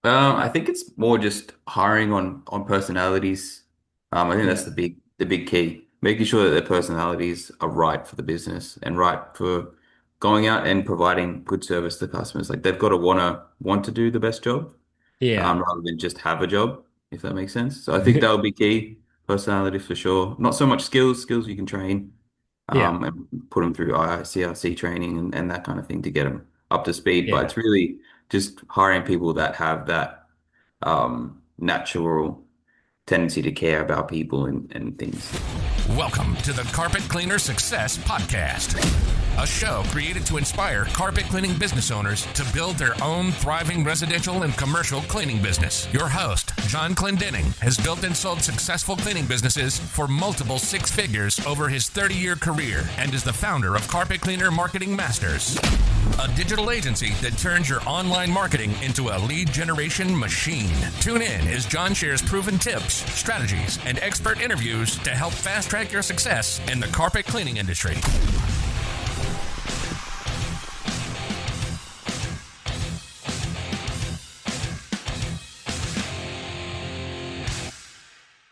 I think it's more just hiring on personalities. I think that's Yeah. the big key, making sure that their personalities are right for the business and right for going out and providing good service to customers. Like they've got to want to do the best job, Yeah. rather than just have a job, if that makes sense. So I think that would be key. Personality for sure. Not so much skills. Skills you can train, Yeah. and put them through IICRC training and that kind of thing to get them up to speed. But Yeah. it's really just hiring people that have that natural tendency to care about people and things. Welcome to the Carpet Cleaner Success Podcast, a show created to inspire carpet cleaning business owners to build their own thriving residential and commercial cleaning business. Your host, John Clendenning, has built and sold successful cleaning businesses for multiple six figures over his 30-year career and is the founder of Carpet Cleaner Marketing Masters, a digital agency that turns your online marketing into a lead generation machine. Tune in as John shares proven tips, strategies, and expert interviews to help fast track your success in the carpet cleaning industry.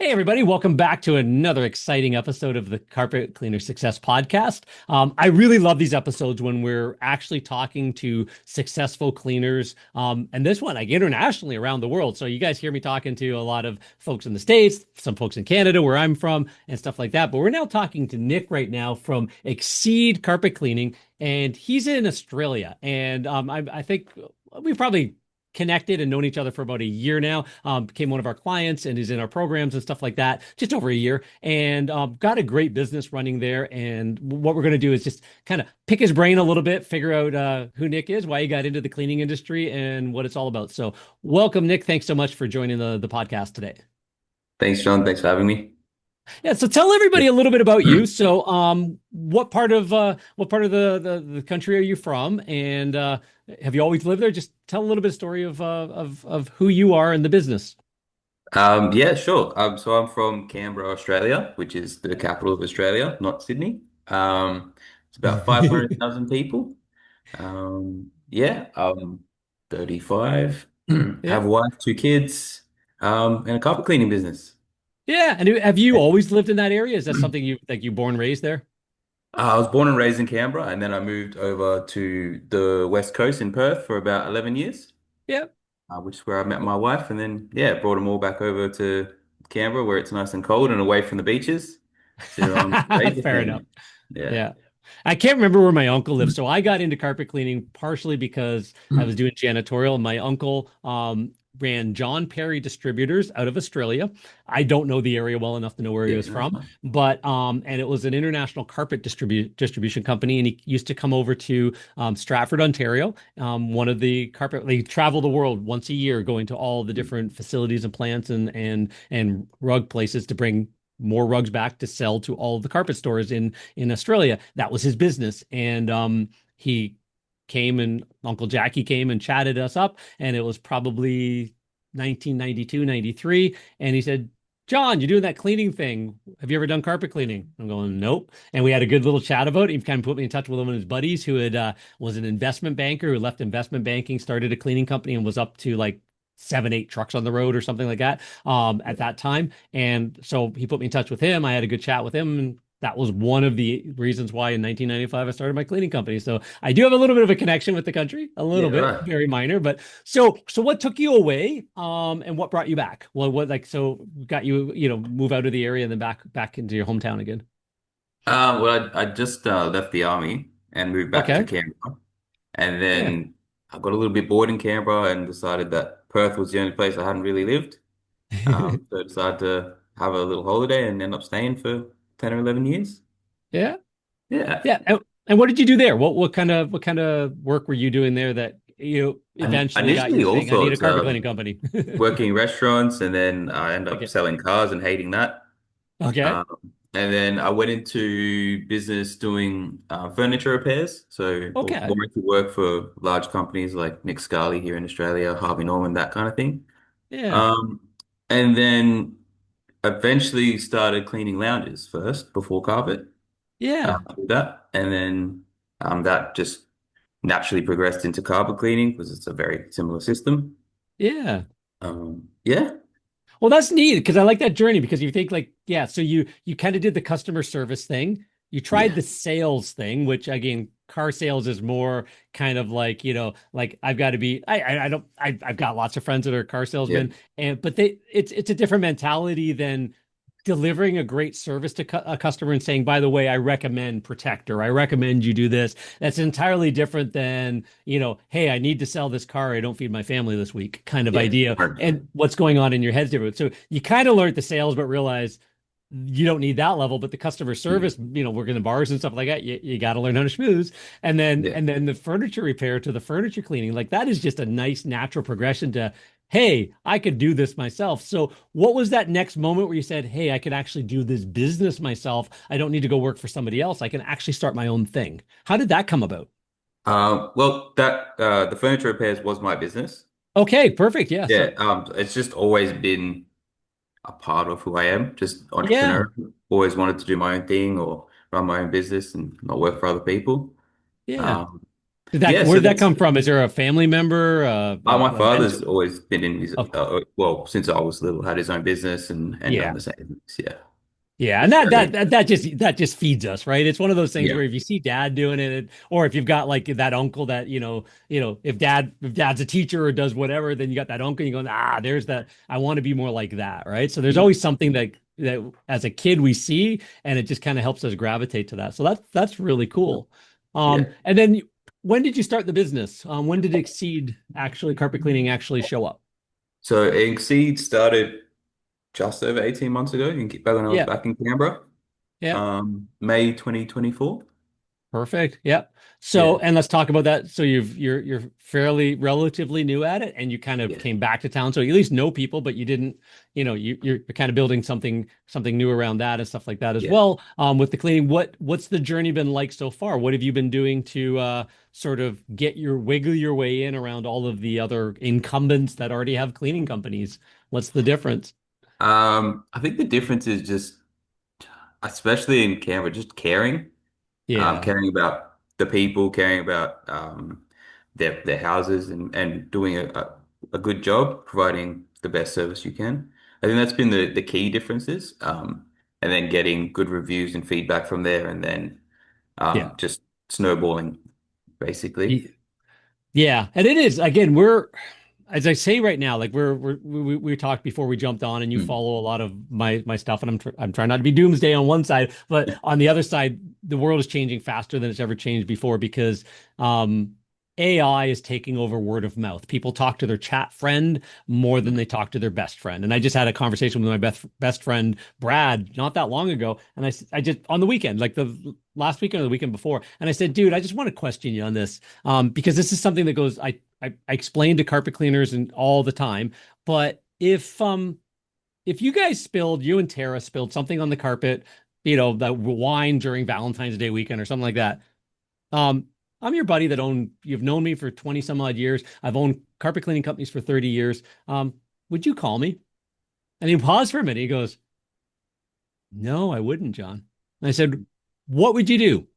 Hey, everybody. Welcome back to another exciting episode of the Carpet Cleaner Success Podcast. I really love these episodes when we're actually talking to successful cleaners. And this one, like internationally around the world. So you guys hear me talking to a lot of folks in the States, some folks in Canada, where I'm from, and stuff like that. But we're now talking to Nick right now from Exceed Carpet Cleaning, and he's in Australia. And I think we've probably connected and known each other for about a year now. Became one of our clients and is in our programs and stuff like that, just over a year, and got a great business running there. And what we're going to do is just kind of pick his brain a little bit, figure out who Nick is, why he got into the cleaning industry, and what it's all about. So, welcome, Nick. Thanks so much for joining the podcast today. Thanks, John. Thanks for having me. Yeah, so tell everybody a little bit about you. So, what part of the country are you from, and have you always lived there? Just tell a little bit of story of who you are in the business. Yeah, sure. So I'm from Canberra, Australia, which is the capital of Australia, not Sydney. It's about 500,000 people. Yeah, 35, Yeah, have a wife, two kids, and a carpet cleaning business. yeah. And have you always lived in that area? Is that something you born and raised there? I was born and raised in Canberra, and then I moved over to the West Coast in Perth for about 11 years, Yeah. which is where I met my wife, and then yeah, brought them all back over to Canberra where it's nice and cold and away from the beaches to raise the Fair enough. family. Yeah. Yeah. I can't remember where my uncle lives. So I got into carpet cleaning partially because I was doing janitorial. And my uncle ran John Perry Distributors out of Australia. I don't know the area well enough to know where he Yeah, was that's from, fine. but and it was an international carpet distribution company. And he used to come over to Stratford, Ontario. One of the carpet, they travel the world once a year, going to all the different facilities and plants and rug places to bring more rugs back to sell to all of the carpet stores in Australia. That was his business, and he came and Uncle Jackie came and chatted us up, and it was probably 1992, 93, and he said, John, you're doing that cleaning thing. Have you ever done carpet cleaning? I'm going, nope. And we had a good little chat about it. He kind of put me in touch with one of his buddies who had was an investment banker who left investment banking, started a cleaning company, and was up to like seven, eight trucks on the road or something like that at that time. And so he put me in touch with him. I had a good chat with him, and that was one of the reasons why in 1995 I started my cleaning company. So I do have a little bit of a connection with the country, a little Yeah, bit, right. very minor. But so what took you away, and what brought you back? Well, what like so got you move out of the area and then back into your hometown again? Well, I just left the army and moved back to Okay, Canberra. And yeah. then I got a little bit bored in Canberra and decided that Perth was the only place I hadn't really lived. So I decided to have a little holiday and end up staying for 10 or 11 years. Yeah. Yeah. Yeah. And what did you do there? What kind of work were you doing there that you And eventually got you initially to saying, I need a also carpet cleaning company? working in restaurants, and then I ended up Okay. selling cars and hating that. Okay. Um, and then I went into business doing furniture repairs. So Okay. more into work for large companies like Nick Scali here in Australia, Harvey Norman, that kind of thing. Yeah. Um, and then eventually started cleaning lounges first before carpet. Yeah. Did that. And then that just naturally progressed into carpet cleaning because it's a very similar system. Yeah. Yeah, Well, that's neat because I like that journey because you think like, yeah, so you kind of did the customer service thing. You tried yeah, the sales thing, which again, car sales is more kind of like, like I've got to be I don't I've got lots of friends that are car yeah, salesmen and but it's a different mentality than delivering a great service to a customer and saying, by the way, I recommend Protect or I recommend you do this. That's entirely different than, hey, I need to sell this car. I don't feed my family this week kind of yeah, idea. And 100%. what's going on in your head's different. So you kind of learned the sales, but realize you don't need that level. But the customer Mm, service, working in bars and stuff like that, you got to learn how to schmooze. And then yeah. and then the furniture repair to the furniture cleaning, like that is just a nice natural progression to hey, I could do this myself. So, what was that next moment where you said, hey, I could actually do this business myself? I don't need to go work for somebody else. I can actually start my own thing. How did that come about? Well, that the furniture repairs was my business. Okay, perfect. Yeah. Yeah, So, it's just always been a part of who I am, just yeah, entrepreneur. Always wanted to do my own thing or run my own business and not work for other people. yeah. Um, yeah, Where so did that that's come from? Is there a family member, my a father's mentor? always been in his Oh, well, since I was little, had his own business and done yeah. the same things. Yeah, Yeah, and just that just feeds us, right? It's one of those things yeah, where if you see dad doing it, or if you've got like that uncle that if dad's a teacher or does whatever, then you got that uncle. And you go, there's that. I want to be more like that, right? So there's mm, always something that as a kid we see, and it just kind of helps us gravitate to that. So that's really cool. yeah. And then when did you start the business? When did Exceed actually carpet cleaning actually show up? So Exceed started just over 18 months ago, back when I was Yeah, back in Canberra, yeah. May 2024. Perfect. Yep. So, Yeah, and let's talk about that. So you're fairly relatively new at it, and you kind of yeah, came back to town. So you at least know people, but you didn't, you're kind of building something new around that and stuff like that as yeah. well. With the cleaning, what's the journey been like so far? What have you been doing to sort of wiggle your way in around all of the other incumbents that already have cleaning companies? What's the difference? I think the difference is just, especially in Canberra, just caring. Yeah. Caring about the people, caring about their houses and doing a good job, providing the best service you can. I think that's been the key differences. And then getting good reviews and feedback from there, and then Yeah. just snowballing, basically. Yeah, and it is again. We're as I say right now, like we talked before we jumped on, and you Mm. follow a lot of my stuff, and I'm trying not to be doomsday on one side, but on the other side, the world is changing faster than it's ever changed before because um, AI is taking over word of mouth. People talk to their chat friend more than they talk to their best friend, and I just had a conversation with my best friend Brad not that long ago, and I just on the weekend, like the last weekend or the weekend before, and I said, dude, I just want to question you on this because this is something that goes I explain to carpet cleaners and all the time, but if you and Tara spilled something on the carpet, that wine during Valentine's Day weekend or something like that, um, I'm your buddy you've known me for 20 some odd years. I've owned carpet cleaning companies for 30 years. Would you call me? And he paused for a minute. He goes, no, I wouldn't, John. And I said, what would you do?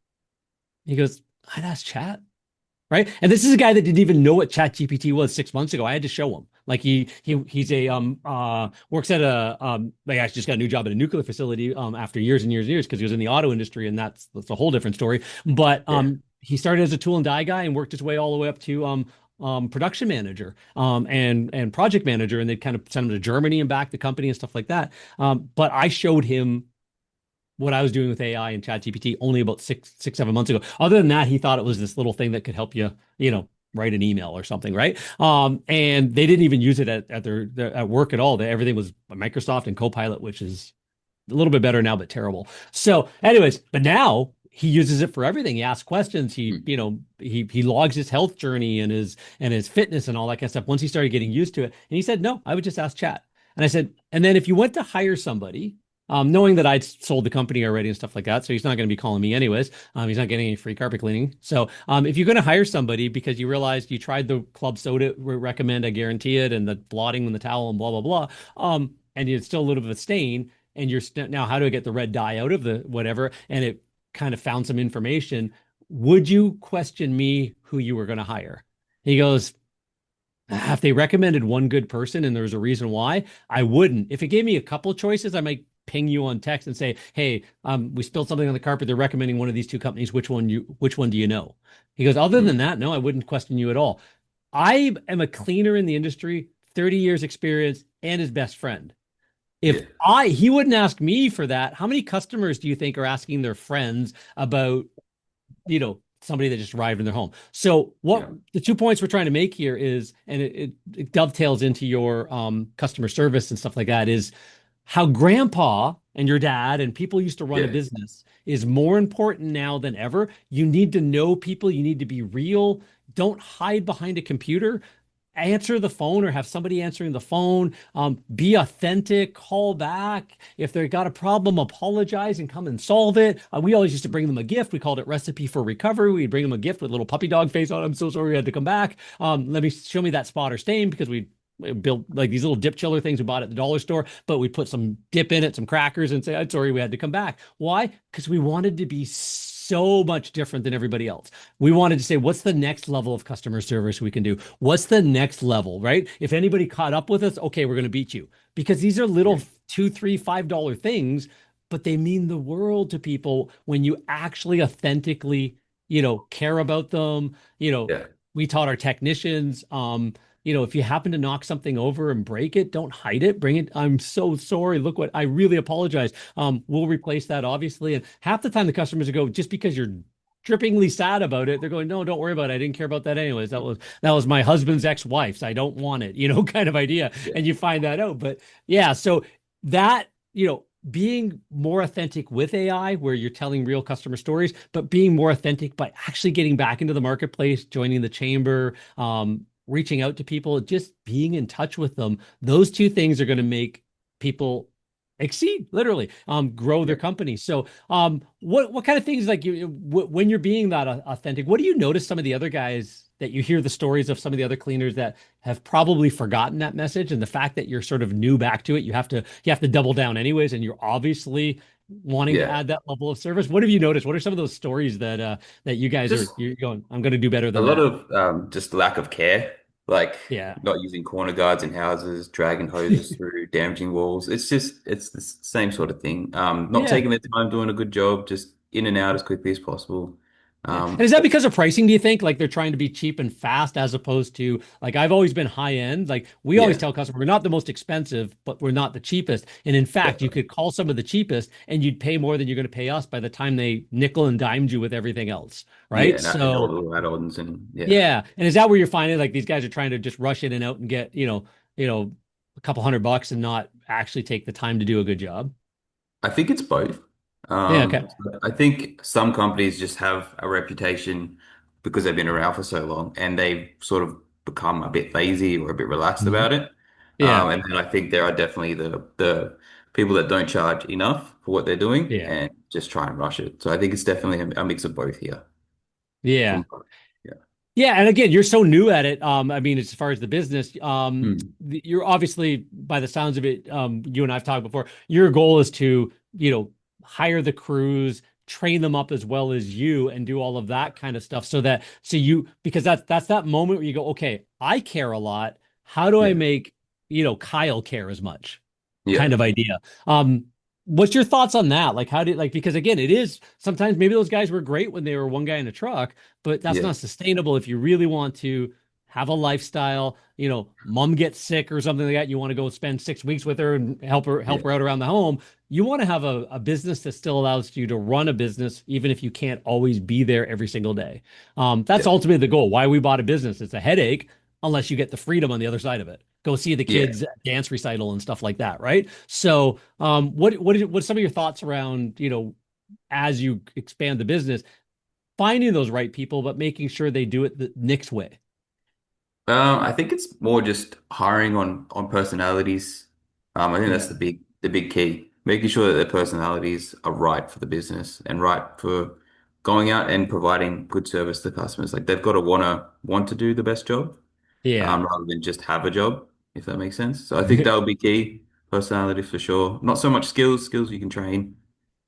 He goes, I'd ask chat. Right. And this is a guy that didn't even know what ChatGPT was 6 months ago. I had to show him. Like he's a works at a like I just got a new job at a nuclear facility after years and years and years because he was in the auto industry and that's a whole different story. But Yeah. he started as a tool and die guy and worked his way all the way up to production manager and project manager, and they kind of sent him to Germany and back the company and stuff like that. But I showed him what I was doing with AI and ChatGPT only about 7 months ago. Other than that, he thought it was this little thing that could help you, write an email or something, right? And they didn't even use it at their at work at all. Everything was Microsoft and Copilot, which is a little bit better now, but terrible. So, anyways, but now he uses it for everything. He asks questions. He, Mm. he logs his health journey and his fitness and all that kind of stuff. Once he started getting used to it, and he said, "No, I would just ask chat." And I said, and then if you went to hire somebody, knowing that I'd sold the company already and stuff like that, so he's not going to be calling me anyways. He's not getting any free carpet cleaning. So, if you're going to hire somebody because you realized you tried the club soda recommend, I guarantee it, and the blotting and the towel and blah blah blah, and it's still a little bit of a stain, and now how do I get the red dye out of the whatever, and it kind of found some information. Would you question me who you were going to hire? He goes, If they recommended one good person and there's a reason why, I wouldn't. If it gave me a couple choices, I might ping you on text and say, "Hey, we spilled something on the carpet. They're recommending one of these two companies. Which one do you know?" He goes, "Other than Mm. that, no, I wouldn't question you at all." I am a cleaner in the industry, 30 years experience, and his best friend. Yeah. He wouldn't ask me for that. How many customers do you think are asking their friends about somebody that just arrived in their home? So what Yeah. the 2 points we're trying to make here is, and it dovetails into your customer service and stuff like that, is how grandpa and your dad and people used to run a Yeah. business is more important now than ever. You need to know people, you need to be real. Don't hide behind a computer. Answer the phone or have somebody answering the phone. Be authentic, call back. If they got a problem, apologize and come and solve it. We always used to bring them a gift. We called it Recipe for Recovery. We'd bring them a gift with a little puppy dog face on it. I'm so sorry we had to come back. Let me show me that spot or stain, because we built like these little dip chiller things we bought at the dollar store, but we put some dip in it, some crackers, and say, I'm sorry we had to come back. Why? Because we wanted to be so much different than everybody else. We wanted to say, what's the next level of customer service we can do? What's the next level, right? If anybody caught up with us, okay, we're going to beat you, because these are little Yeah. two, three, $5 things, but they mean the world to people when you actually authentically, care about them. Yeah. We taught our technicians, if you happen to knock something over and break it, don't hide it. Bring it. I'm so sorry. Look what I really apologize. We'll replace that, obviously. And half the time the customers will go, just because you're drippingly sad about it, they're going, no, don't worry about it. I didn't care about that anyways. That was my husband's ex-wife's. I don't want it, kind of idea. Yeah. And you find that out. But yeah, so that, being more authentic with AI, where you're telling real customer stories, but being more authentic by actually getting back into the marketplace, joining the chamber, reaching out to people, just being in touch with them. Those two things are going to make people exceed, literally, grow their Yeah. company. So what kind of things, like, when you're being that authentic, what do you notice some of the other guys that you hear the stories of, some of the other cleaners that have probably forgotten that message, and the fact that you're sort of new back to it, you have to double down anyways, and you're obviously wanting to Yeah. add that level of service. What have you noticed? What are some of those stories that you guys Just you're going, I'm going to do better a than lot that? of just lack of care, like Yeah. not using corner guards in houses, dragging hoses through, damaging walls. It's the same sort of thing. Not Yeah. taking their time doing a good job, just in and out as quickly as possible. Yeah. And is Um, that because of pricing, do you think? Like, they're trying to be cheap and fast, as opposed to, like, I've always been high end. Like, we always yeah, tell customers, we're not the most expensive, but we're not the cheapest. And in fact, you definitely. could call some of the cheapest and you'd pay more than you're going to pay us by the time they nickel and dimed you with everything else. Yeah, Right. and all the So, little add-ons and yeah. yeah. And is that where you're finding, like, these guys are trying to just rush in and out and get, a couple $100 and not actually take the time to do a good job? I think it's both. Yeah. Okay. I think some companies just have a reputation because they've been around for so long and they've sort of become a bit lazy or a bit relaxed Mhm. about it. Yeah. And then I think there are definitely the people that don't charge enough for what they're doing Yeah. and just try and rush it. So I think it's definitely a mix of both here. Yeah. From yeah. Yeah, and again, you're so new at it. I mean, as far as the business, Hmm. you're obviously, by the sounds of it, you and I've talked before. Your goal is to, hire the crews, train them up as well as you, and do all of that kind of stuff, because that's that moment where you go, okay, I care a lot. How do I Yeah. make, Kyle care as much? Kind Yeah. of idea. Um, what's your thoughts on that? Like, because again, it is sometimes, maybe those guys were great when they were one guy in a truck, but that's Yeah. not sustainable if you really want to have a lifestyle. Mom gets sick or something like that. You want to go spend 6 weeks with her and help Yeah. her out around the home. You want to have a business that still allows you to run a business, even if you can't always be there every single day. That's Definitely. ultimately the goal. Why we bought a business. It's a headache unless you get the freedom on the other side of it. Go see the Yeah. kids dance recital and stuff like that, right? So, what's some of your thoughts around, as you expand the business, finding those right people, but making sure they do it the Nick's way? I think it's more just hiring on personalities. I think that's Yeah. the big key, making sure that their personalities are right for the business and right for going out and providing good service to customers. Like they've got to want to do the best job, Yeah. rather than just have a job, if that makes sense. So I think that would be key. Personality for sure. Not so much skills. Skills you can train,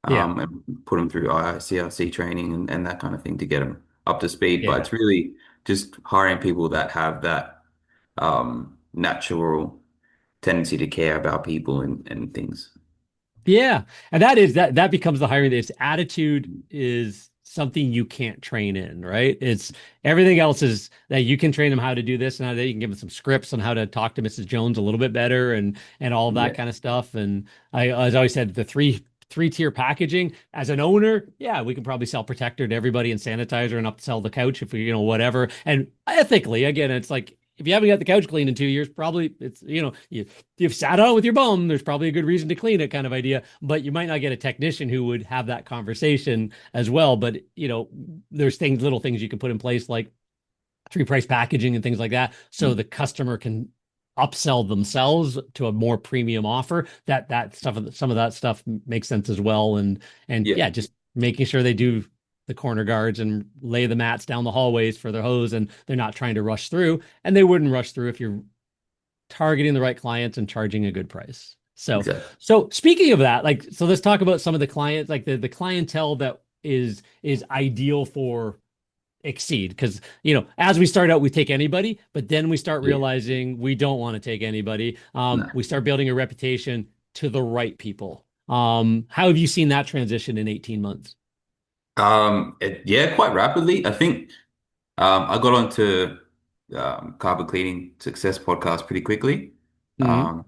Yeah. and put them through ICRC training and that kind of thing to get them up to speed. But Yeah. it's really just hiring people that have that. natural tendency to care about people and things. Yeah. And that becomes the hiring. It's attitude is something you can't train in, right? It's everything else is that you can train them how to do this and how they you can give them some scripts on how to talk to Mrs. Jones a little bit better and all of that Yeah, kind of stuff. And I, as I always said, the three-tier packaging as an owner, yeah, we can probably sell protector to everybody and sanitizer and upsell the couch if we, whatever. And ethically, again, it's like if you haven't got the couch cleaned in 2 years, probably it's, you've sat on it with your bum. There's probably a good reason to clean it, kind of idea. But you might not get a technician who would have that conversation as well. But there's little things you can put in place like three price packaging and things like that, so mm, the customer can upsell themselves to a more premium offer. That stuff, some of that stuff makes sense as well. And yeah, yeah, just making sure they do the corner guards and lay the mats down the hallways for their hose, and they're not trying to rush through. And they wouldn't rush through if you're targeting the right clients and charging a good price. So, exactly. so speaking of that, like, so let's talk about some of the clients, like the clientele that is ideal for Exceed. Because, as we start out, we take anybody, but then we start Yeah, realizing we don't want to take anybody. no. We start building a reputation to the right people. How have you seen that transition in 18 months? Yeah, quite rapidly. I think I got onto carpet cleaning success podcast pretty quickly, Hmm. um,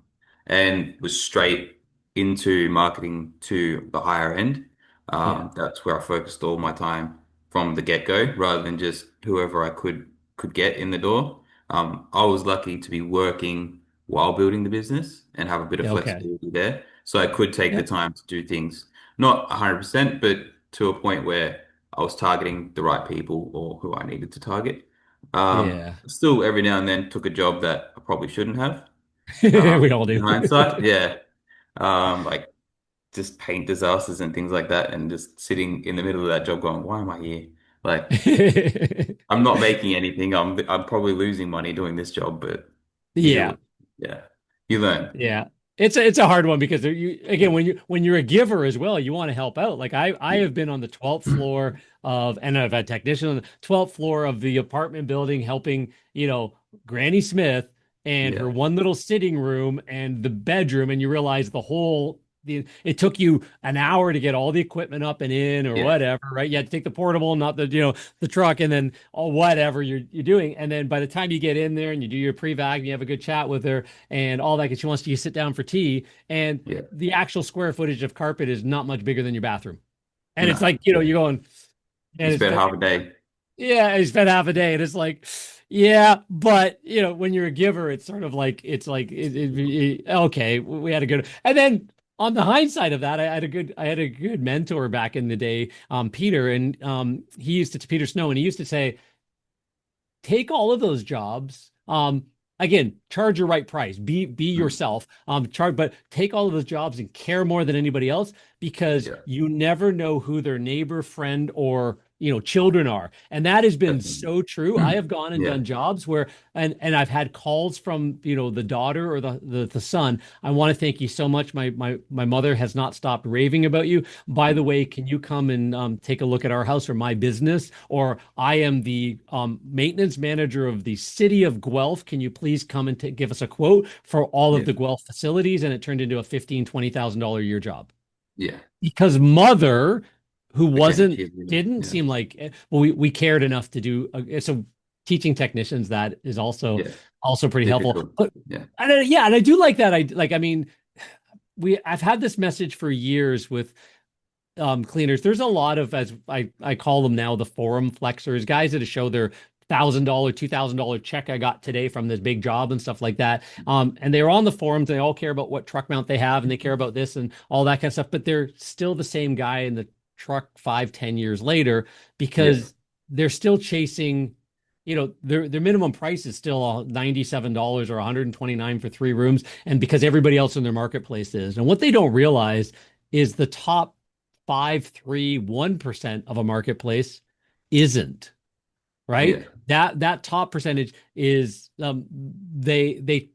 and was straight into marketing to the higher end. Yeah. That's where I focused all my time from the get-go, rather than just whoever I could get in the door. I was lucky to be working while building the business and have a bit of Yeah, okay. flexibility there, so I could take the Yep. time to do things not 100%, but to a point where I was targeting the right people or who I needed to target. Yeah. Still, every now and then, took a job that I probably shouldn't have. We all In do. hindsight, yeah, like just paint disasters and things like that, and just sitting in the middle of that job, going, "Why am I here?" Like, I'm not making anything. I'm probably losing money doing this job, but Yeah. yeah, you learn. Yeah. It's a hard one because you Yeah, again when you're a giver as well, you want to help out. Like I yeah, have been on the 12th floor of and I've had technicians on the 12th floor of the apartment building helping, Granny Smith and her yeah, one little sitting room and the bedroom, and you realize it took you an hour to get all the equipment up and in or yeah, whatever, right? You had to take the portable, not the truck, and then whatever you're doing. And then by the time you get in there and you do your pre-vac, and you have a good chat with her and all that, because she wants you to sit down for tea. And yeah. the actual square footage of carpet is not much bigger than your bathroom. And it's No, like, yeah. you're going, You and spent half a day. yeah, I spent half a day. And it's like, yeah, but when you're a giver, it's sort of like, it's like, okay, we had a good, and then on the hindsight of that, I had a good mentor back in the day, Peter, and Peter Snow, and he used to say, take all of those jobs. Again, charge your right price. Be Mm, yourself. Charge, but take all of those jobs and care more than anybody else because yeah, you never know who their neighbor, friend, or children are. And that has been definitely. so true. I have gone and Yeah, done jobs where and I've had calls from the daughter or the son. I want to thank you so much. My mother has not stopped raving about you. By the way, can you come and take a look at our house or my business? Or I am the maintenance manager of the city of Guelph. Can you please come and give us a quote for all of yeah, the Guelph facilities? And it turned into a $15,000-$20,000 a year job yeah. because mother, who Became a wasn't, cheerleader. didn't Yeah, seem like, well, we cared enough to do. So teaching technicians that is yeah. also pretty helpful. Difficult. But Yeah, yeah, and I do like that. I mean, I've had this message for years with cleaners. There's a lot of, as I call them now, the forum flexers, guys that show their $1,000, $2,000 check I got today from this big job and stuff like that. And they're on the forums. They all care about what truck mount they have, and they care about this and all that kind of stuff. But they're still the same guy in the truck 5, 10 years later yeah, because they're still chasing. Their minimum price is still $97 or 129 for 3 rooms, and because everybody else in their marketplace is. And what they don't realize is the top 5, 3, 1% of a marketplace isn't right. yeah, That top percentage is they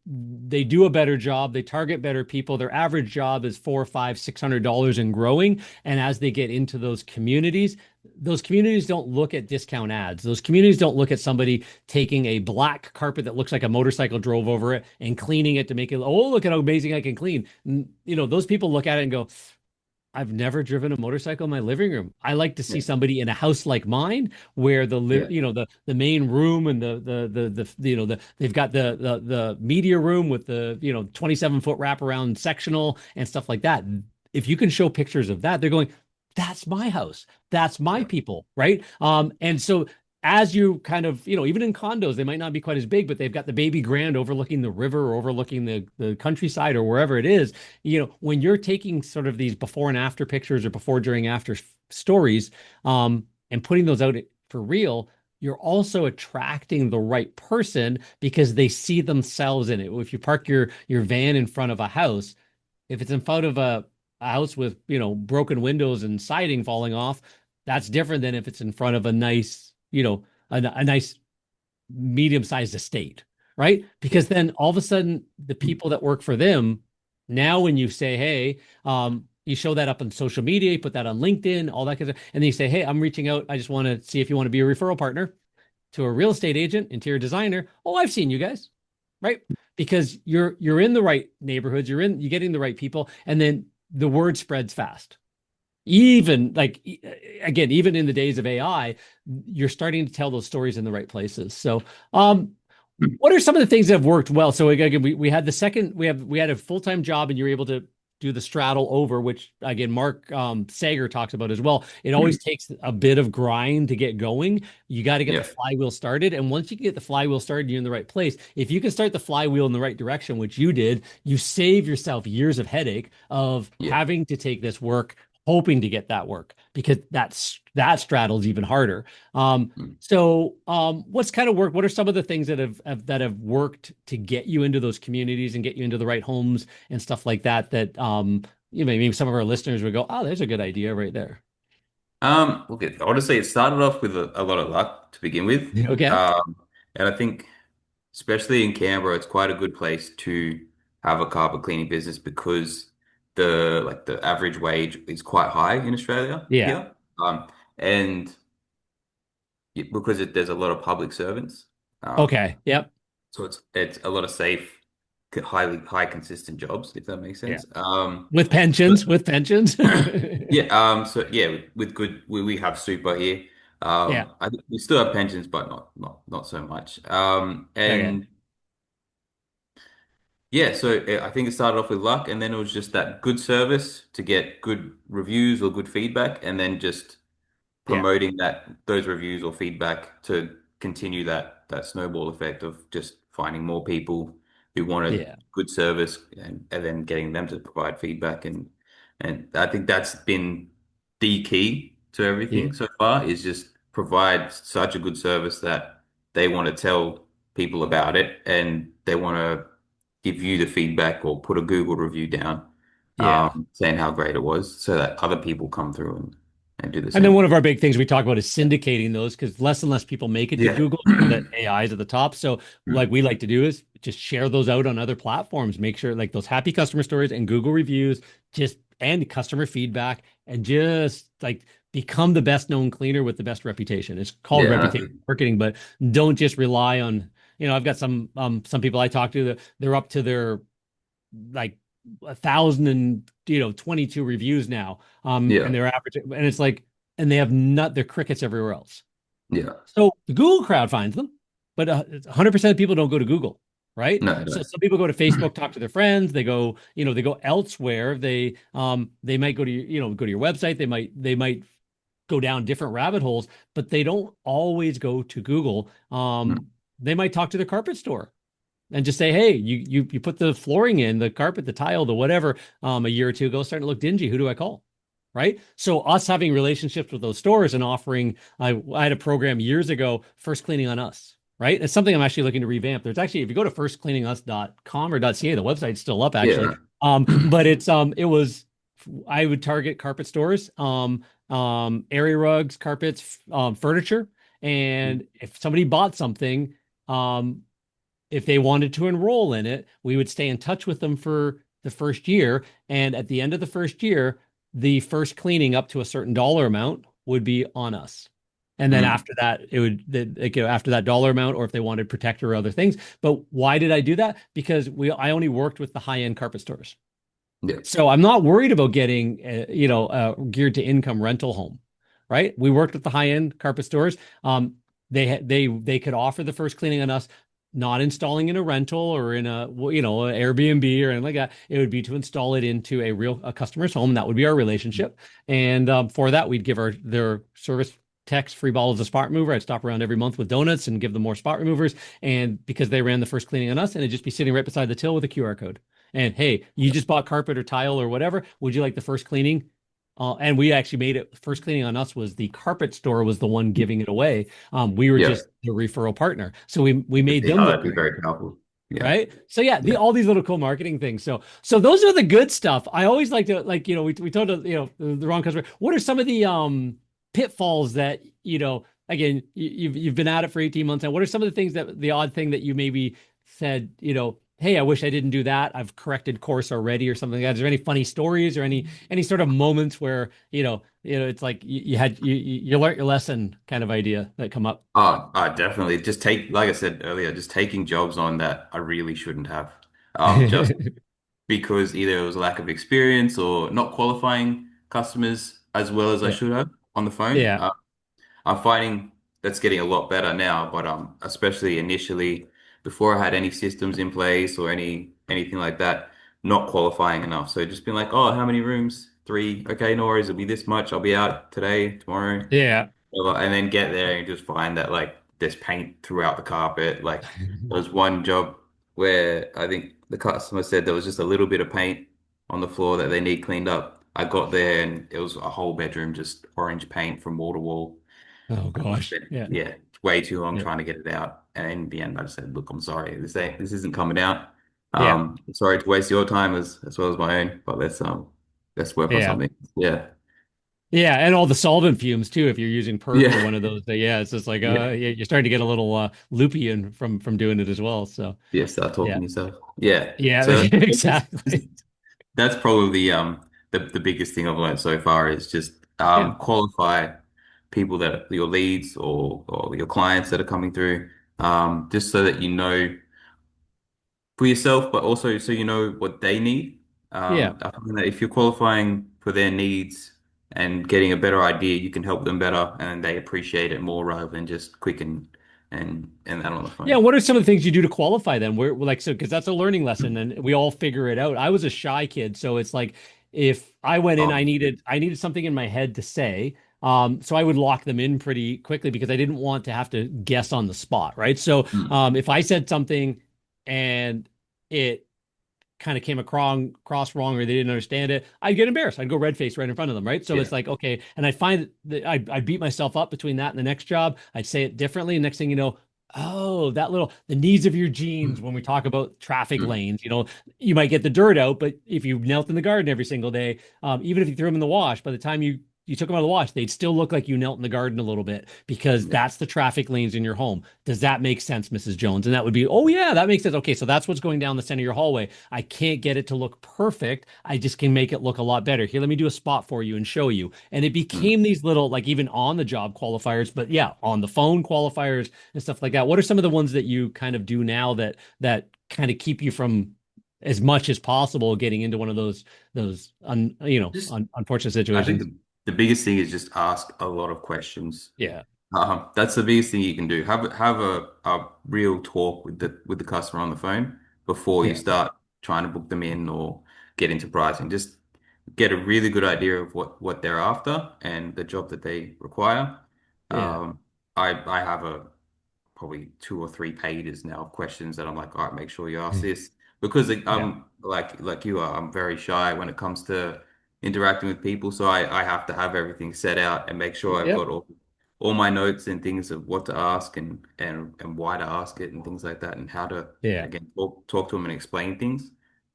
do a better job. They target better people. Their average job is 4, 5, $600 and growing. And as they get into those communities, those communities don't look at discount ads. Those communities don't look at somebody taking a black carpet that looks like a motorcycle drove over it and cleaning it to make it, oh, look at how amazing I can clean. Those people look at it and go, I've never driven a motorcycle in my living room. I like to see Yeah. somebody in a house like mine where Yeah. the main room and they've got the media room with the 27-foot wraparound sectional and stuff like that. If you can show pictures of that, they're going, that's my house. That's my Yeah. people, right? And so as you kind of, even in condos, they might not be quite as big, but they've got the baby grand overlooking the river or overlooking the countryside or wherever it is. When you're taking sort of these before and after pictures or before, during, after stories, and putting those out for real, you're also attracting the right person because they see themselves in it. If you park your van in front of a house, if it's in front of a house with, broken windows and siding falling off, that's different than if it's in front of a nice, a nice medium-sized estate, right? Yeah. Because then all of a sudden, the people that work for them, now when you say, hey, you show that up on social media, you put that on LinkedIn, all that kind of stuff, and then you say, hey, I'm reaching out. I just want to see if you want to be a referral partner to a real estate agent, interior designer. Oh, I've seen you guys, right? Because you're in the right neighborhoods, you're getting the right people, and then the word spreads fast. Even like again, even in the days of AI, you're starting to tell those stories in the right places. So, what are some of the things that have worked well? So again, we had the second we had a full-time job, and you were able to do the straddle over, which again Mark Sager talks about as well. It always takes a bit of grind to get going. You got to get the Yeah. flywheel started, and once you get the flywheel started, you're in the right place. If you can start the flywheel in the right direction, which you did, you save yourself years of headache of Yeah. having to take this work, hoping to get that work, because that straddles even harder. Mm. What's kind of work? What are some of the things that have worked to get you into those communities and get you into the right homes and stuff like that? Maybe some of our listeners would go, "Oh, there's a good idea right there." Look, honestly, it started off with a lot of luck to begin with. Okay. Um, and I think, especially in Canberra, it's quite a good place to have a carpet cleaning business because the average wage is quite high in Australia Yeah. here. And because there's a lot of public servants. Um, Okay. Yep. so it's a lot of safe, highly high consistent jobs, if that makes Yeah. sense. With But pensions. With pensions. yeah, so yeah, with good, we have super here. Yeah. I think we still have pensions, but not so much. Okay. And yeah, so I think it started off with luck, and then it was just that good service to get good reviews or good feedback, and then just Yeah. promoting those reviews or feedback to continue that snowball effect of just finding more people who wanted Yeah. good service and then getting them to provide feedback and I think that's been the key to Yeah. everything so far is just provide such a good service that they want to tell people about it and they want to give you the feedback or put a Google review down Yeah. saying how great it was so that other people come through and do the And then same one thing. of our big things we talk about is syndicating those because less and less people make it to Yeah. Google so that AI is at the top. So, like we like to do is just share those out on other platforms. Make sure like those happy customer stories and Google reviews, just and customer feedback, and just like become the best known cleaner with the best reputation. It's called Yeah, reputation marketing, but don't just rely on. I've got some people I talk to that they're up to their like 1,022 reviews now. yeah, And they're average, and it's like, and they have not their crickets everywhere else. yeah. So the Google crowd finds them, but 100% of people don't go to Google, right? No, So no. some people go to Facebook, talk to their friends. They go elsewhere. They might go to your website. They might go down different rabbit holes, but they don't always go to Google. Mm. They might talk to their carpet store and just say, hey, you put the flooring in, the carpet, the tile, the whatever, a year or two ago, starting to look dingy. Who do I call? Right. So us having relationships with those stores and offering, I had a program years ago, first cleaning on us. Right. It's something I'm actually looking to revamp. There's actually, if you go to firstcleaningus.com or .ca, the website's still up actually. Yeah. But I would target carpet stores, area rugs, carpets, furniture. And if somebody bought something, if they wanted to enroll in it, we would stay in touch with them for the first year. And at the end of the first year, the first cleaning up to a certain dollar amount would be on us. And then Mm. after that, it would like, after that dollar amount, or if they wanted protector or other things. But why did I do that? Because I only worked with the high-end carpet stores. Yeah. So I'm not worried about getting, geared to income rental home, right? We worked with the high-end carpet stores. They could offer the first cleaning on us, not installing in a rental or in a, an Airbnb or anything like that. It would be to install it into a customer's home. That would be our relationship. And for that, we'd give their service techs free bottles of spot remover. I'd stop around every month with donuts and give them more spot removers. And because they ran the first cleaning on us, and it'd just be sitting right beside the till with a QR code. And hey, you just bought carpet or tile or whatever. Would you like the first cleaning? And we actually made it first cleaning on us was the carpet store was the one giving it away. We were Yeah. just the referral partner. So we I made see them how look that'd be great. very powerful. Yeah. Right. So yeah, Yeah. all these little cool marketing things. So those are the good stuff. I always like to we told the wrong customer. What are some of the pitfalls that, again, you've been at it for 18 months now. What are some of the things that the odd thing that you maybe said, hey, I wish I didn't do that. I've corrected course already or something like that. Is there any funny stories or any sort of moments where, it's like you learned your lesson kind of idea that come up? Definitely. Just like I said earlier, just taking jobs on that I really shouldn't have. Just because either it was a lack of experience or not qualifying customers as well as I Yeah. should have on the phone. Yeah. I'm finding that's getting a lot better now, but especially initially, before I had any systems in place or anything like that, not qualifying enough. So just being like, oh, how many rooms? Three. Okay, no worries. It'll be this much. I'll be out today, tomorrow. Yeah. And then get there and just find that like there's paint throughout the carpet. Like there was one job where I think the customer said there was just a little bit of paint on the floor that they need cleaned up. I got there and it was a whole bedroom just orange paint from wall to wall. Oh I gosh. spent, Yeah. yeah, way too long Yeah. trying to get it out. And in the end, I just said, "Look, I'm sorry. This isn't coming out. Yeah. Sorry to waste your time as well as my own. But let's work on Yeah. something." Yeah, Yeah, and all the solvent fumes too. If you're using perf or yeah, one of those, yeah, it's just like yeah, you're starting to get a little loopy in from doing it as well. So yeah. Start yeah, talking yourself. Yeah. yeah, So exactly. that's probably the biggest thing I've learned so far is just Yeah, qualify people that your leads or your clients that are coming through, just so that you know for yourself, but also so you know what they need. yeah, I find that if you're qualifying for their needs and getting a better idea, you can help them better, and they appreciate it more rather than just quick and that on the yeah. phone. What are some of the things you do to qualify them? We're like so because that's a learning lesson, and we all figure it out. I was a shy kid, so it's like if I went in, Oh, I needed something in my head to say. So I would lock them in pretty quickly because I didn't want to have to guess on the spot, right? So mm, if I said something and it kind of came across wrong or they didn't understand it, I'd get embarrassed. I'd go red face right in front of them, right? So yeah, it's like, okay. And I find that I beat myself up between that and the next job. I'd say it differently. And next thing you know, oh, the needs of your genes when we talk about traffic mm, lanes, you might get the dirt out, but if you knelt in the garden every single day, even if you threw them in the wash, by the time you took them out of the wash, they'd still look like you knelt in the garden a little bit because yeah, that's the traffic lanes in your home. Does that make sense, Mrs. Jones? And that would be, oh yeah, that makes sense. Okay, so that's what's going down the center of your hallway. I can't get it to look perfect. I just can make it look a lot better. Here, let me do a spot for you and show you. And it mm. became these little, like even on the job qualifiers, but yeah, on the phone qualifiers and stuff like that. What are some of the ones that you kind of do now that kind of keep you from as much as possible getting into one of those unfortunate I think situations? the biggest thing is just ask a lot of questions. Yeah. That's the biggest thing you can do. Have a real talk with the customer on the phone before you Yeah. start trying to book them in or get into pricing. Just get a really good idea of what they're after and the job that they require. Yeah. Um, I have a probably two or three pages now of questions that I'm like, all right, make sure you ask this because Yeah. I'm like you are. I'm very shy when it comes to interacting with people, so I have to have everything set out and make sure I've Yep. got all my notes and things of what to ask and why to ask it and things like that and how to Yeah. again talk to them and explain things.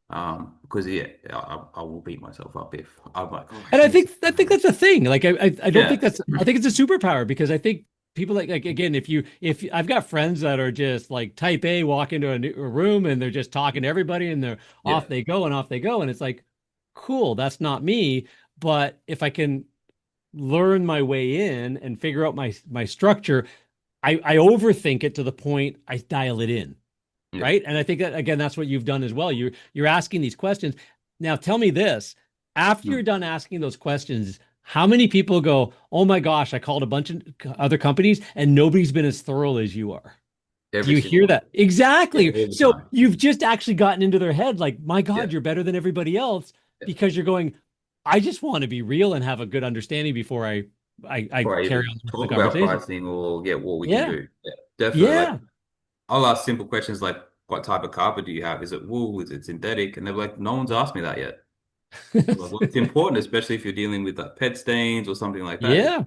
Because yeah, I will beat myself up if I'm like, oh, I And should have said I think that. that's the thing. Like I don't think Yeah, that's I think it's a superpower because I think people like again if I've got friends that are just like type A walk into a room and they're just talking to everybody and they're yeah, off they go and it's like cool, that's not me. But if I can learn my way in and figure out my structure, I overthink it to the point I dial it in, Yeah. right? And I think that again, that's what you've done as well. You're asking these questions. Now tell me this, after you're Mm. done asking those questions, how many people go, "Oh my gosh, I called a bunch of other companies and nobody's been as thorough as you are." Do Every you single hear one. that? Yeah, Exactly. all the So time. you've just actually gotten into their head like, "My Yeah. God, you're better than everybody else," Yeah. because you're going, "I just want to be real and have a good understanding before I Before I carry even on with the talk about conversation." pricing or get what we can Yeah. do. Yeah, definitely. Like Yeah. I'll ask simple questions like, what type of carpet do you have? Is it wool? Is it synthetic? And they're like, no one's asked me that yet. I'm like, well, it's important, especially if you're dealing with like pet stains or something like that. Yeah.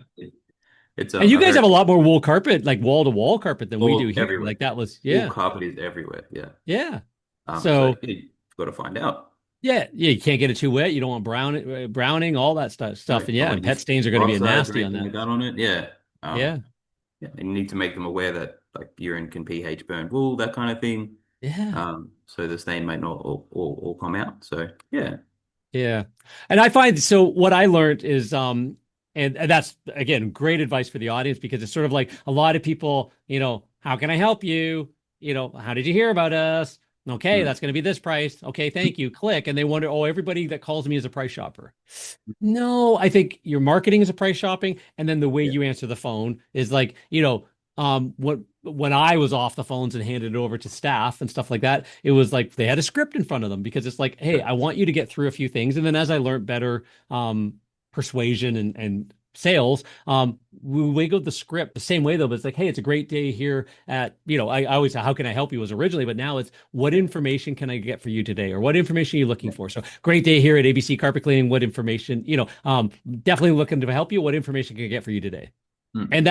It's And you a guys very have a lot more wool carpet, like wall to wall carpet than we do all here. everywhere. Like that was, Wool yeah. carpet is everywhere. Yeah. Yeah. So So yeah, you've got to find out. yeah, yeah, you can't get it too wet. You don't want browning, all that No, stuff. And don't yeah, want and any pet stains are going to be a peroxides or nasty on anything that. like that on it. Yeah. Yeah. Yeah. And you need to make them aware that like urine can pH burn wool, that kind of thing. Yeah. So the stain might not all come out. So yeah. Yeah. And I find so what I learned is and that's again great advice for the audience because it's sort of like a lot of people, how can I help you? How did you hear about us? Okay, Mm. that's going to be this price. Okay, thank you. Click. And they wonder, oh, everybody that calls me is a price shopper. No, I think your marketing is a price shopping, and then the way Yeah. you answer the phone is like, what when I was off the phones and handed it over to staff and stuff like that, it was like they had a script in front of them because it's like, hey, I want you to get through a few things, and then as I learned better, persuasion and sales, we wiggled the script the same way though. But it's like, hey, it's a great day here at, I always say, how can I help you was originally, but now it's what information can I get for you today, or what information are you looking for? So great day here at ABC Carpet Cleaning. What information, definitely looking to help you. What information can I get for you today? Mm. And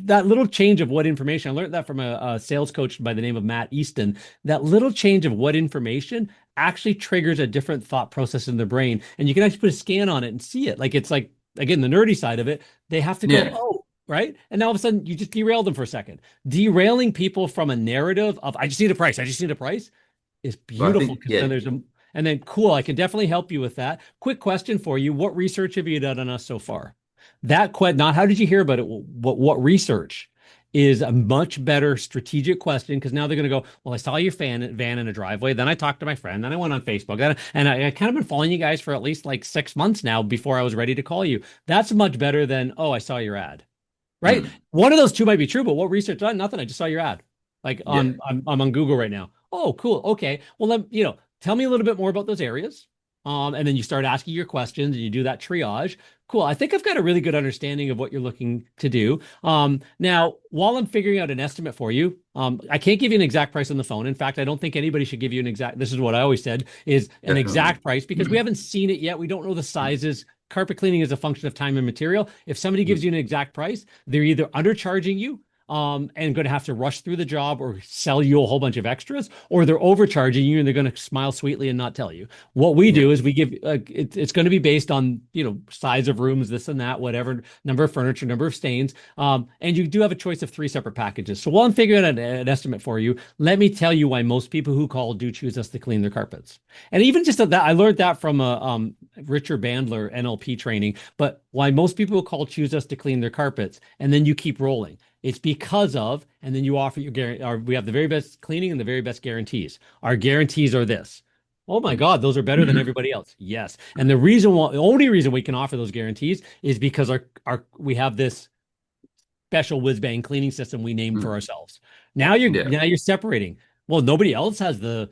that little change of what information, I learned that from a sales coach by the name of Matt Easton. That little change of what information actually triggers a different thought process in the brain. And you can actually put a scan on it and see it. Like it's like, again, the nerdy side of it, they have to go, Yeah. oh, right. And now all of a sudden you just derail them for a second. Derailing people from a narrative of I just need a price, I just need a price is But I beautiful think, because yeah, then and then cool, I can definitely help you with that. Quick question for you. What research have you done on us so far? Not how did you hear about it? What research is a much better strategic question because now they're going to go, well, I saw your van in a driveway. Then I talked to my friend. Then I went on Facebook. And I kind of been following you guys for at least like 6 months now before I was ready to call you. That's much better than, oh, I saw your ad, right? mm, One of those two might be true, but what research done? Nothing. I just saw your ad. Like yeah, I'm on Google right now. Oh, cool. Okay. Well, then, tell me a little bit more about those areas. And then you start asking your questions and you do that triage. Cool. I think I've got a really good understanding of what you're looking to do. Now, while I'm figuring out an estimate for you, I can't give you an exact price on the phone. In fact, I don't think anybody should give you an exact, this is what I always said, is an definitely. exact price because we haven't seen it yet. We don't know the sizes. Carpet cleaning is a function of time and material. If somebody gives Mm. you an exact price, they're either undercharging you and going to have to rush through the job or sell you a whole bunch of extras, or they're overcharging you and they're going to smile sweetly and not tell you. What we Yeah. do is we give it's going to be based on size of rooms, this and that, whatever, number of furniture, number of stains, and you do have a choice of three separate packages. So while I'm figuring out an estimate for you, let me tell you why most people who call do choose us to clean their carpets. And even just that, I learned that from a Richard Bandler NLP training. But why most people who call choose us to clean their carpets, and then you keep rolling. It's because of, and then you offer your guarantee. We have the very best cleaning and the very best guarantees. Our guarantees are this. Oh my Mm. God, those are better than everybody else. Yes. And the only reason we can offer those guarantees is because we have this special whiz bang cleaning system we named for Mm. ourselves. Now you're separating. Well, nobody else has the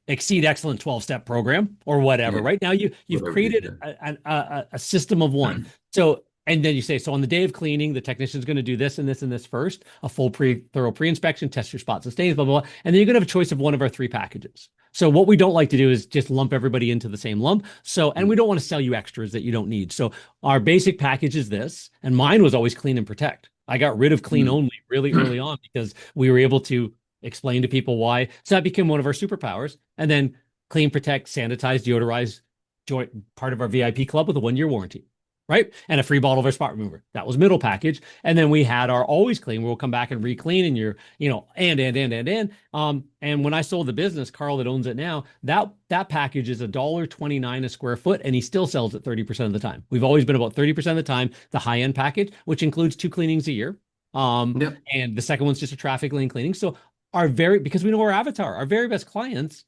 Exceed Excellent 12-step program or whatever. Yeah. Right now, you've Whatever it is. created a system of one. So and then you say, so on the day of cleaning, the technician's going to do this and this and this first, a full thorough pre-inspection, test your spots and stains, blah, blah, blah. And then you're going to have a choice of one of our three packages. So what we don't like to do is just lump everybody into the same lump. And we Mm. don't want to sell you extras that you don't need. So our basic package is this, and mine was always clean and protect. I got rid of clean Mm. only really early on because we were able to explain to people why. So that became one of our superpowers. And then clean, protect, sanitize, deodorize, joint part of our VIP club with a 1-year warranty. right? And a free bottle of our spot remover. That was middle package. And then we had our always clean, where we'll come back and re-clean and you're, and when I sold the business, Carl that owns it now, that package is $1.29 a square foot, and he still sells it 30% of the time. We've always been about 30% of the time, the high-end package, which includes 2 cleanings a year. Yep. And the second one's just a traffic lane cleaning. So because we know our avatar, our very best clients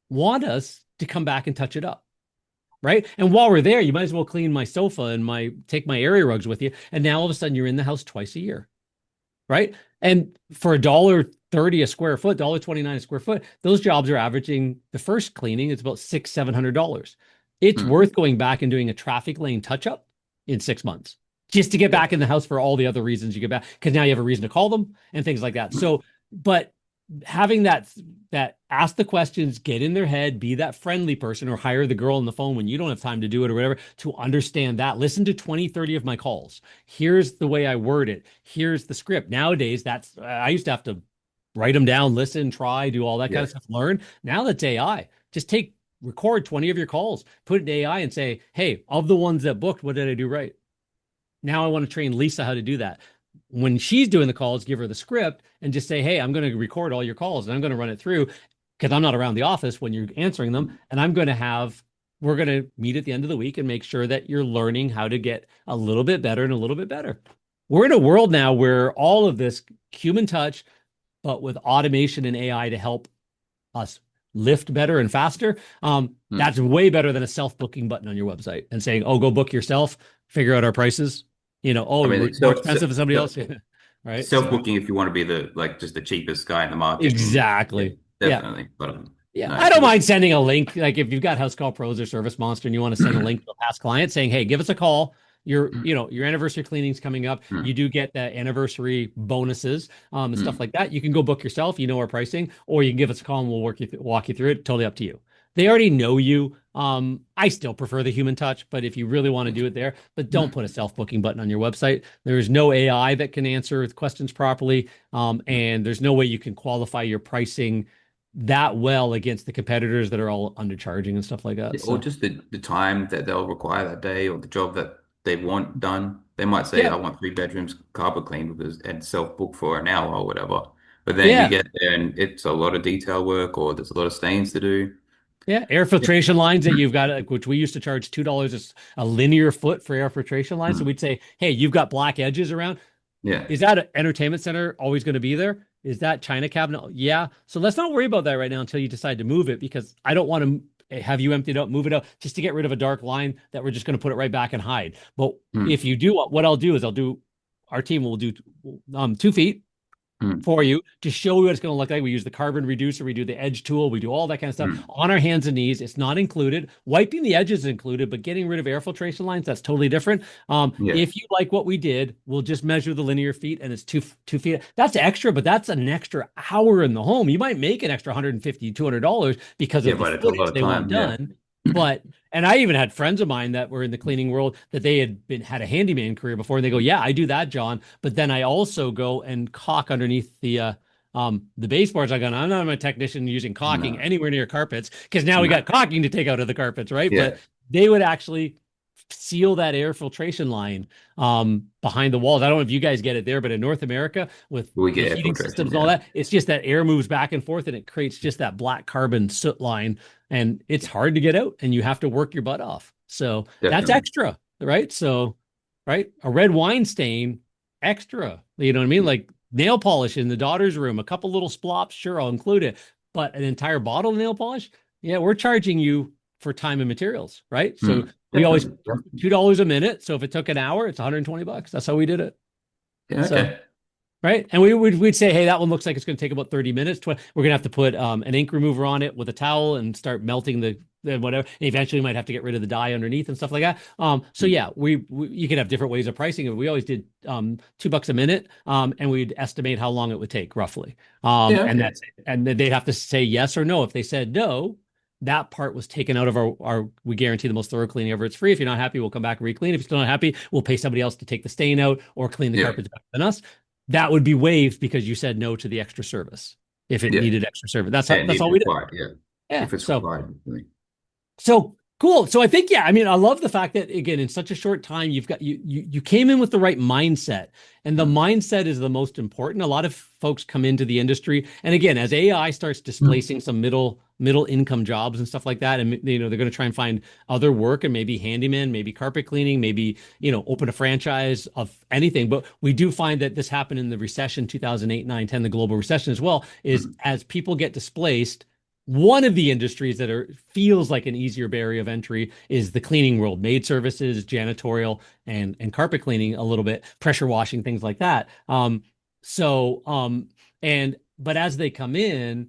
want us to come back and touch it up. Right. And while we're there, you might as well clean my sofa and take my area rugs with you. And now all of a sudden you're in the house twice a year. Right. And for $1.30 a square foot, $1.29 a square foot, those jobs are averaging, the first cleaning, it's about $700. It's worth going back and doing a traffic lane touch up in 6 months just to get back in the house for all the other reasons you get back. Because now you have a reason to call them and things like that. So, but having that ask the questions, get in their head, be that friendly person, or hire the girl on the phone when you don't have time to do it or whatever, to understand that. Listen to 20, 30 of my calls. Here's the way I word it. Here's the script. Nowadays, I used to have to write them down, listen, try, do all that kind of stuff, learn. Now that's AI. Just record 20 of your calls, put it in AI and say, hey, of the ones that booked, what did I do right? Now I want to train Lisa how to do that. When she's doing the calls, give her the script and just say, hey, I'm going to record all your calls and I'm going to run it through, because I'm not around the office when you're answering them. And we're going to meet at the end of the week and make sure that you're learning how to get a little bit better and a little bit better. We're in a world now where all of this human touch, but with automation and AI to help us lift better and faster. That's way better than a self-booking button on your website and saying, oh, go book yourself, figure out our prices. We're more expensive than somebody else. Right. Self-booking if you want to be just the cheapest guy in the market. Exactly. Definitely. Yeah. No, I don't mind sending a link. Like if you've got House Call Pros or Service Monster and you want to send a link to a past client saying, hey, give us a call. Your anniversary cleaning's coming up. You do get the anniversary bonuses and stuff like that. You can go book yourself. You know our pricing, or you can give us a call and we'll walk you through it. Totally up to you. They already know you. I still prefer the human touch, but if you really want to do it there, but don't put a self-booking button on your website. There is no AI that can answer questions properly, and there's no way you can qualify your pricing that well against the competitors that are all undercharging and stuff like that. Or just the time that they'll require that day, or the job that they want done. They might say, I want 3 bedrooms carpet cleaned and self-book for an hour or whatever. But then you get there and it's a lot of detail work, or there's a lot of stains to do. Yeah, air filtration lines that you've got, which we used to charge $2 a linear foot for air filtration lines. So we'd say, hey, you've got black edges around. Yeah. Is that an entertainment center always going to be there? Is that China cabinet? Yeah. So let's not worry about that right now until you decide to move it, because I don't want to have you empty it out, move it out just to get rid of a dark line that we're just going to put it right back and hide. But if you do, what I'll do is our team will do 2 feet for you to show you what it's going to look like. We use the carbon reducer, we do the edge tool, we do all that kind of stuff on our hands and knees. It's not included. Wiping the edges is included, but getting rid of air filtration lines, that's totally different. If you like what we did, we'll just measure the linear feet, and it's 2 feet. That's extra, but that's an extra hour in the home. You might make an extra $150, $200 because of the footage they want done. And I even had friends of mine that were in the cleaning world that they had a handyman career before, and they go, yeah, I do that, John. But then I also go and caulk underneath the baseboards. I go, I'm not a technician using caulking anywhere near carpets, because now we got caulking to take out of the carpets, right? But they would actually seal that air filtration line behind the walls. I don't know if you guys get it there, but in North America with the heating systems and all that, it's just that air moves back and forth and it creates just that black carbon soot line, and it's hard to get out and you have to work your butt off. So that's extra, right? So, right, a red wine stain, extra, you know what I mean? Like nail polish in the daughter's room, a couple little splops, sure, I'll include it. But an entire bottle of nail polish, we're charging you for time and materials, right? So we always $2 a minute. So if it took an hour, it's $120. That's how we did it. Yeah, okay. So, right. And we'd say, hey, that one looks like it's going to take about 30 minutes. We're going to have to put an ink remover on it with a towel and start melting the whatever. And eventually we might have to get rid of the dye underneath and stuff like that. So yeah, you could have different ways of pricing it. We always did $2 a minute, and we'd estimate how long it would take roughly. And that's it. And then they'd have to say yes or no. If they said no, that part was taken out of our we guarantee the most thorough cleaning ever. It's free. If you're not happy, we'll come back and re-clean. If you're still not happy, we'll pay somebody else to take the stain out or clean the carpets better than us. That would be waived because you said no to the extra service. If it needed extra service, that's all we did. Yeah. If it's required. So Cool. So I think, yeah, I mean, I love the fact that again, in such a short time, you've got you came in with the right mindset. And the Mm, mindset is the most important. A lot of folks come into the industry. And again, as AI starts mm, displacing some middle income jobs and stuff like that, and they're going to try and find other work and maybe handyman, maybe carpet cleaning, maybe, open a franchise of anything. But we do find that this happened in the recession, 2008, 9, 10, the global recession as well, is mm, as people get displaced one of the industries that feels like an easier barrier of entry is the cleaning world, maid services, janitorial, and carpet cleaning a little bit, pressure washing, things like that. So and but as they come in,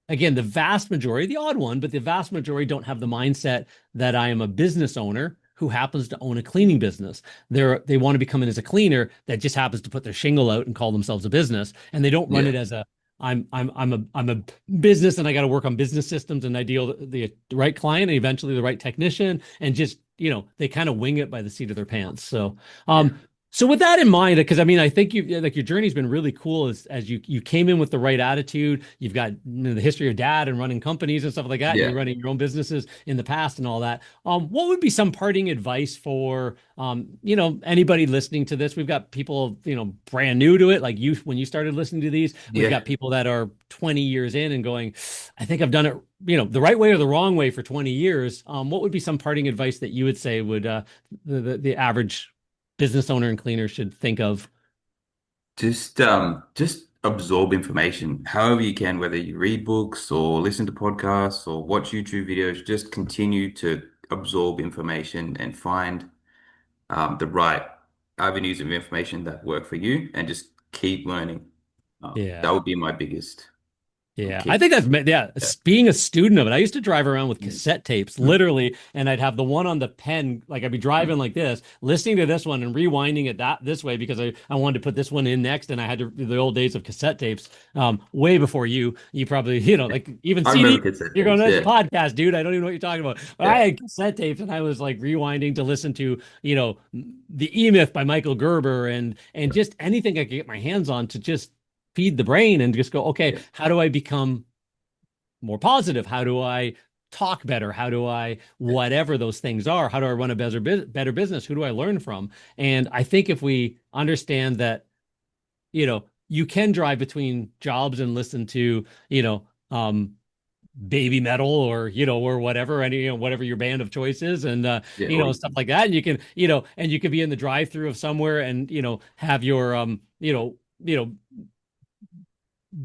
again, the vast majority, the odd one, but the vast majority don't have the mindset that I am a business owner who happens to own a cleaning business. They want to become in as a cleaner that just happens to put their shingle out and call themselves a business, and they don't run yeah, it as a I'm a business and I got to work on business systems and I deal the right client and eventually the right technician and just they kind of wing it by the seat of their pants. So yeah, so with that in mind, because I mean, I think you like your journey's been really cool as you came in with the right attitude. You've got the history of dad and running companies and stuff like that, and yeah. you're running your own businesses in the past and all that. What would be some parting advice for anybody listening to this? We've got people brand new to it, like you when you started listening to these. We've Yeah. got people that are 20 years in and going, I think I've done it, the right way or the wrong way for 20 years. What would be some parting advice that you would say would the average business owner and cleaner should think of? Just absorb information however you can, whether you read books or listen to podcasts or watch YouTube videos, just continue to absorb information and find the right avenues of information that work for you and just keep learning. That Yeah. would be my biggest Yeah, I key. think that's yeah. Yeah. Being a student of it, I used to drive around with Mm, cassette tapes, mm, literally, and I'd have the one on the pen, like I'd be driving mm. like this, listening to this one and rewinding it this way because I wanted to put this one in next, and I had to the old days of cassette tapes, way before you probably like even I CD. remember cassette You're going, tapes. that's a Yeah, podcast, dude. I don't even know what you're talking about. But I yeah, had cassette tapes, and I was like rewinding to listen to the E-Myth by Michael Gerber and just anything I could get my hands on to just feed the brain and just go, okay, yeah, how do I become more positive? How do I talk better? How do I, yeah. whatever those things are, how do I run a better business? Who do I learn from? And I think if we understand that, you can drive between jobs and listen to, baby metal or whatever, any, whatever your band of choice is and, Yeah, or stuff like that. And you can, and you could be in the drive through of somewhere and, have your,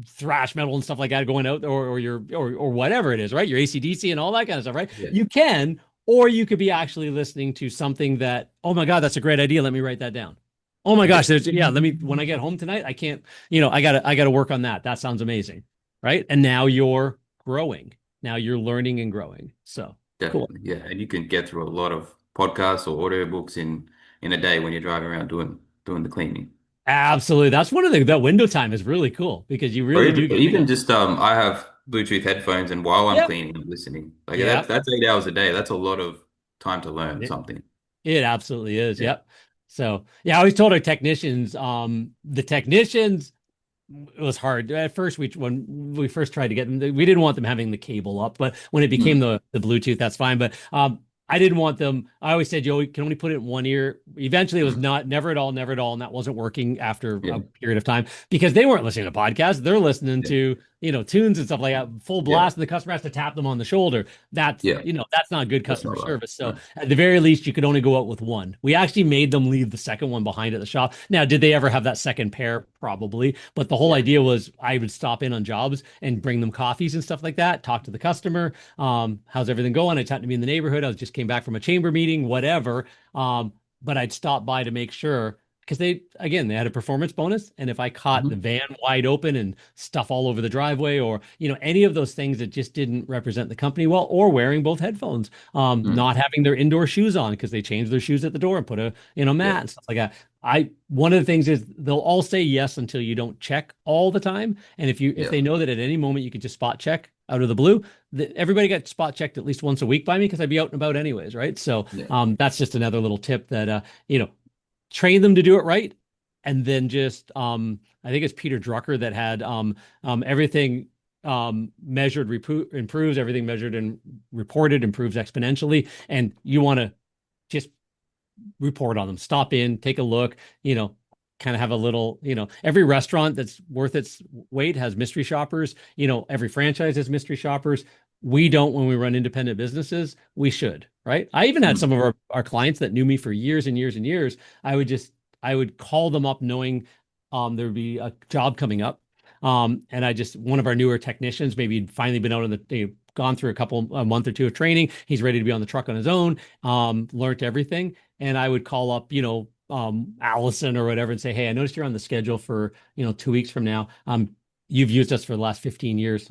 thrash metal and stuff like that going out or your or whatever it is, right? Your AC/DC and all that kind of stuff, right? yeah, You can, or you could be actually listening to something that, oh my God, that's a great idea. Let me write that down. Oh my yeah, gosh, let me when I get home tonight, I can't, I gotta work on that. That sounds amazing. Right. And now you're growing. Now you're learning and growing. So cool. definitely. Yeah, and you can get through a lot of podcasts or audiobooks in a day when you're driving around doing the cleaning. Absolutely. That's one of the that window time is really cool because you Or really do even, get even to. just I have Bluetooth headphones and while I'm Yep. cleaning, I'm listening. Like Yep. that's 8 hours a day. That's a lot of time to learn It, something. it absolutely is. Yeah. Yep. So yeah, I always told our technicians, the technicians, it was hard at first. When we first tried to get them, we didn't want them having the cable up, but when it became Mm, the Bluetooth, that's fine. But I didn't want them. I always said, "Yo, you can only put it in one ear." Eventually, it was mm, not never at all, and that wasn't working after yeah. a period of time because they weren't listening to podcasts; they're listening Yeah. to tunes and stuff like that, full Yeah. blast, and the customer has to tap them on the shoulder. That's Yeah. that's not good That's customer not right. service. So No. at the very least, you could only go out with one. We actually made them leave the second one behind at the shop. Now, did they ever have that second pair? Probably. But the whole Yeah. idea was I would stop in on jobs and bring them coffees and stuff like that, talk to the customer. How's everything going? I happened to be in the neighborhood. I just came back from a chamber meeting, whatever. But I'd stop by to make sure because they had a performance bonus. And if I caught the Mhm. van wide open and stuff all over the driveway or, any of those things that just didn't represent the company well, or wearing both headphones, Mm. not having their indoor shoes on because they changed their shoes at the door and put a, Yeah. mat and stuff like that. One of the things is they'll all say yes until you don't check all the time. And if Yeah. they know that at any moment you could just spot check out of the blue, everybody got spot checked at least once a week by me because I'd be out and about anyways, right? So Yeah. that's just another little tip that train them to do it right. And then just I think it's Peter Drucker that had everything. measured improves, everything measured and reported improves exponentially, and you want to just report on them. Stop in, take a look, kind of have a little, every restaurant that's worth its weight has mystery shoppers. Every franchise has mystery shoppers. We don't when we run independent businesses. We should, right? I even had some of our clients that knew me for years and years and years. I would call them up knowing there would be a job coming up. And one of our newer technicians, maybe he'd finally been out on gone through a month or two of training. He's ready to be on the truck on his own, learned everything. And I would call up, Allison or whatever and say, hey, I noticed you're on the schedule for, 2 weeks from now. You've used us for the last 15 years.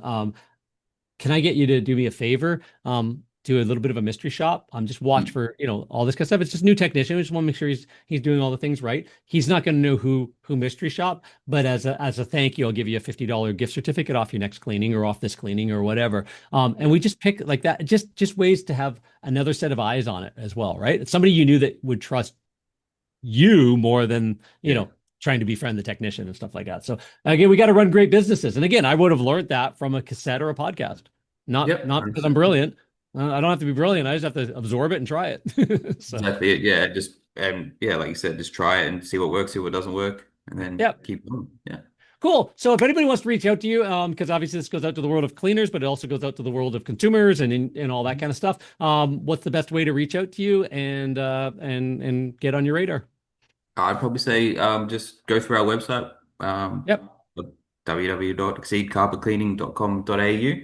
Can I get you to do me a favor? Do a little bit of a mystery shop. Just watch for, all this kind of stuff. It's just new technician. We just want to make sure he's doing all the things right. He's not going to know who mystery shop, but as a thank you, I'll give you a $50 gift certificate off your next cleaning or off this cleaning or whatever. And we just pick like that, just ways to have another set of eyes on it as well, right? It's somebody you knew that would trust you more than, trying to befriend the technician and stuff like that. So again, we got to run great businesses. And again, I would have learned that from a cassette or a podcast, not Yep, because I'm brilliant. I don't have to be brilliant. I just have to absorb it and try it. So, exactly it. Yeah, like you said, just try it and see what works, see what doesn't work, and then yeah, keep going. Yeah. cool. So if anybody wants to reach out to you, because obviously this goes out to the world of cleaners, but it also goes out to the world of consumers and all that kind of stuff. What's the best way to reach out to you and get on your radar? I'd probably say just go through our website, Yep. www.exceedcarpetcleaning.com.au. Yep.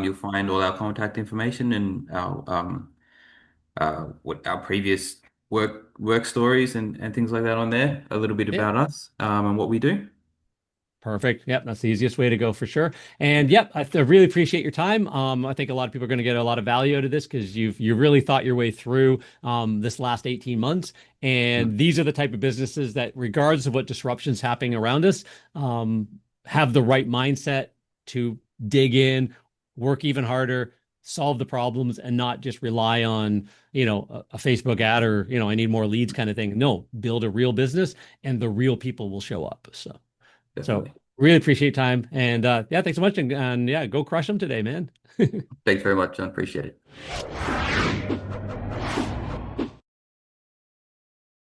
You'll find all our contact information and what our previous work stories and things like that on there. A little bit Yep. about us and what we do. Perfect. Yep, that's the easiest way to go for sure. And yep, I really appreciate your time. I think a lot of people are going to get a lot of value out of this because you really thought your way through this last 18 months. And these are the type of businesses that, regardless of what disruptions happening around us, have the right mindset to dig in, work even harder, solve the problems, and not just rely on, a Facebook ad or, I need more leads kind of thing. No, build a real business and the real people will show up. So Definitely. really appreciate your time. And yeah, thanks so much. And yeah, go crush them today, man. Thanks very much, John. Appreciate it.